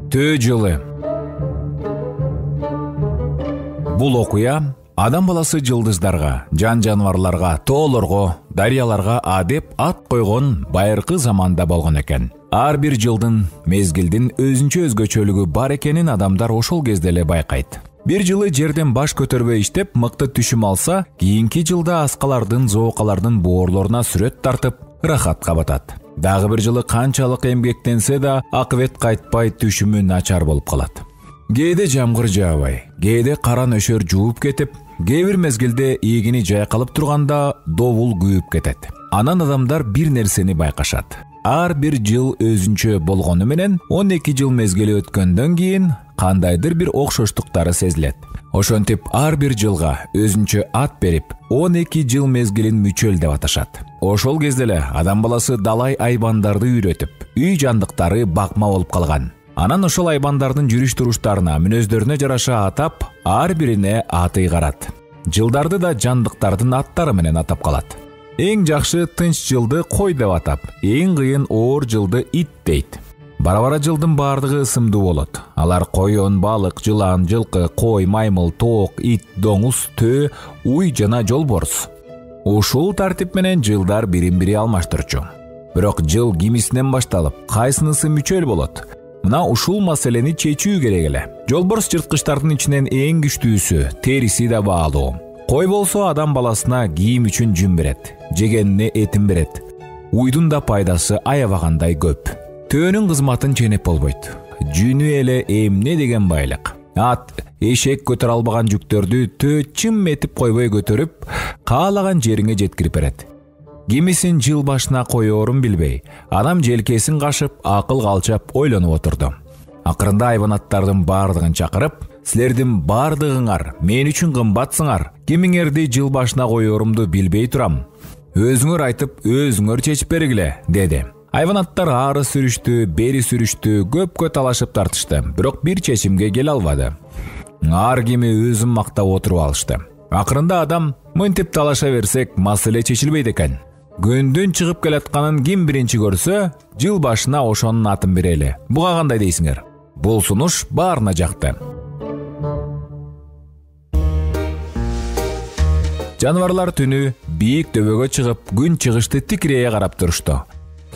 Төө жылы. Бул окуя адам баласы жылдыздарга, жан-жаныбарларга, тоолорго, дарыяларга адеп ат койгон байыркы заманда болгон экен. Ар бир жылдын, мезгилдин өзүнчө өзгөчөлүгү бар экенин адамдар ошол кезде эле байкайт. Бир жылы жерден баш көтөрбөй иштеп, мыкты түшүм алса, кийинки жылда аскалардын, зоокалардын боорлоруна сүрөт тартып, ырахатка батат. Дагы бир жылы канчалык эмгектенсе да, акыбет кайтпай түшүмү начар болуп калат. Кээде жамгыр жаабай, кээде кара нөшөр жууп кетип, кээ бир мезгилде ийгини жайкалып турганда довул күйүп кетет. Анан адамдар бир нерсени байкашат. Ар бир жыл өзүнчө болгону менен 12 жыл мезгили өткөндөн кийин кандайдыр бир окшоштуктары сезилет. Ошентип ар бир жылга өзүнчө ат берип, 12 жыл мезгилин мүчөл деп аташат. Ошол кезде эле адам баласы далай айбандарды үйрөтүп, үй жандыктары бакма болуп калган. Анан ошол айбандардын жүрүш-туруштарына, мүнөздөрүнө жараша атап, ар бирине аты ыйгарат. Жылдарды да жандыктардын аттары менен атап калат. Эң жакшы тынч жылды кой деп атап, эң кыйын оор жылды ит дейт. Бара-бара жылдын баардыгы ысымдуу болот. Алар коён, балык, жылан, жылкы, кой, маймыл, тоок, ит, доңуз, төө, уй жана жолборс. Ушул тартип менен жылдар бирин-бири алмаштырчу. Бирок жыл кимисинен башталып, кайсынысы мүчөл болот? Мына ушул маселени чечүү керек эле. Жолборс жырткычтардын ичинен эң күчтүүсү, териси да баалуу. Кой болсо адам баласына кийим үчүн жүн берет, жегенине этин берет. Уйдун да пайдасы аябагандай көп. Төөнүн кызматын ченеп болбойт. Жүнү эле эмне деген байлык. Ат, эшек көтөрө албаган жүктөрдү төө чым этип койбой көтөрүп, каалаган жериңе жеткирип берет. Кимисин жыл башына коёорун билбей, адам желкесин кашып, акыл калчап ойлонуп отурду. Акырында айбанаттардын баардыгын чакырып, силердин баардыгыңар мен үчүн кымбатсыңар. Кимиңерди жыл башына коёорумду билбей турам. Өзүңөр айтып, өзүңөр чечип бергиле, деди. Айбанаттар ары сүрүштү, бери сүрүштү, көпкө талашып тартышты, бирок бир чечимге келе албады. Ар кими өзүн мактап отуруп алышты. Акырында адам, мынтип талаша берсек, маселе чечилбейт экен. Күндүн чыгып келатканын ким биринчи көрсө, жыл башына ошонун атын берели. Буга кандай дейсиңер? Бул сунуш баарына жакты. Жаныбарлар түнү бийик төбөгө чыгып, күн чыгышты тикирее карап турушту.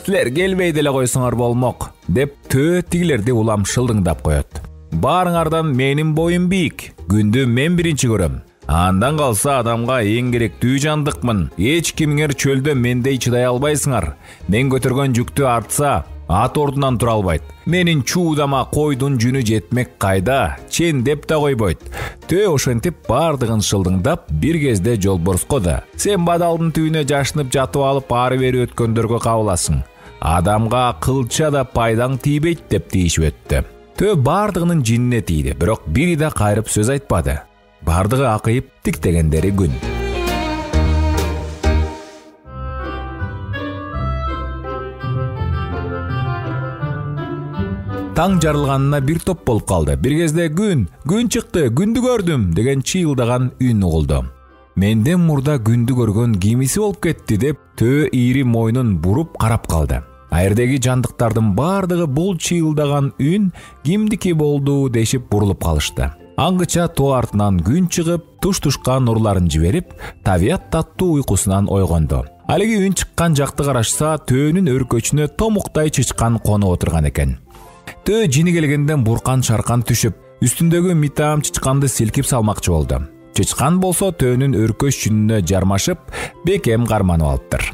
Силер келбей деле койсоңор болмок, деп төө тигилерди улам шылдыңдап коет. Баарыңардан менин боюм бийик, күндү мен биринчи көрөм. Андан калса адамга эң керектүү жандыкмын. Эч кимиңер чөлдө мендей чыдай албайсыңар. Мен көтөргөн жүктү артса, ат ордунан тура албайт. Менин чуудама койдун жүнү жетмек кайда, чен деп да койбойт. Төө ошентип баардыгын шылдыңдап, бир кезде жолборско да: сен бадалдын түбүнө жашынып жатып алып ары бери өткөндөргө кабыласың. Адамга кылча да пайдаң тийбейт деп тийишип өттү. Төө баардыгынын жинине тийди, бирок бири да кайрып сөз айтпады. Бардыгы акыйып тиктегендери күн. Таң жарылганына бир топ болуп калды. Бир кезде күн чыкты, күндү көрдүм деген чыйылдаган үн угулду. Менден мурда күндү көргөн кимиси болуп кетти деп төө ийри мойнун буруп карап калды. Айырдеги жандыктардын бардыгы бул чыйылдаган үн кимдики болду дешип бурулуп калышты. Аңгыча тоо артынан күн чыгып, туш-тушка нурларын жиберип, табият таттуу уйкусунан ойгонду. Алиги үн чыккан жакты карашса, төөнүн өркөчүнө томуктай чычкан конуп отурган экен. Төө жини келгенден буркан-шаркан түшүп, үстүндөгү митаам чычканды силкип салмакчы болду. Чычкан болсо төөнүн өркөч жүнүнө жармашып, бекем карманып алыптыр.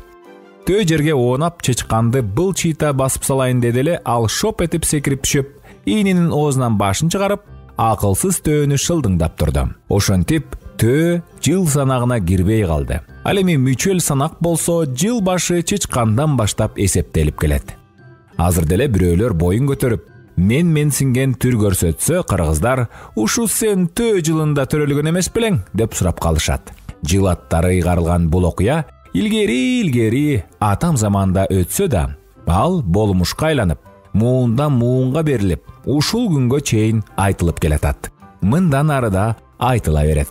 Төө жерге оонап чычканды былчыйта басып салайын деди эле, ал шоп этип секирип түшүп, ийнинин оозунан башын чыгарып, акылсыз төөнү шылдыңдап турду. Ошентип төө жыл санагына кирбей калды. Ал эми мүчөл санак болсо, жыл башы чычкандан баштап эсептелип келет. Азыр деле бирөөлөр боюн көтөрүп, менсинген түр көрсөтсө, кыргыздар ушу сен төө жылында төрөлгөн эмес белең деп сурап калышат. Жыл аттары ыйгарылган бул окуя илгери атам заманда өтсө да, ал болмушка айланып, муундан муунга берилип, ушул күнгө чейин айтылып келатат. Мындан ары да айтыла берет.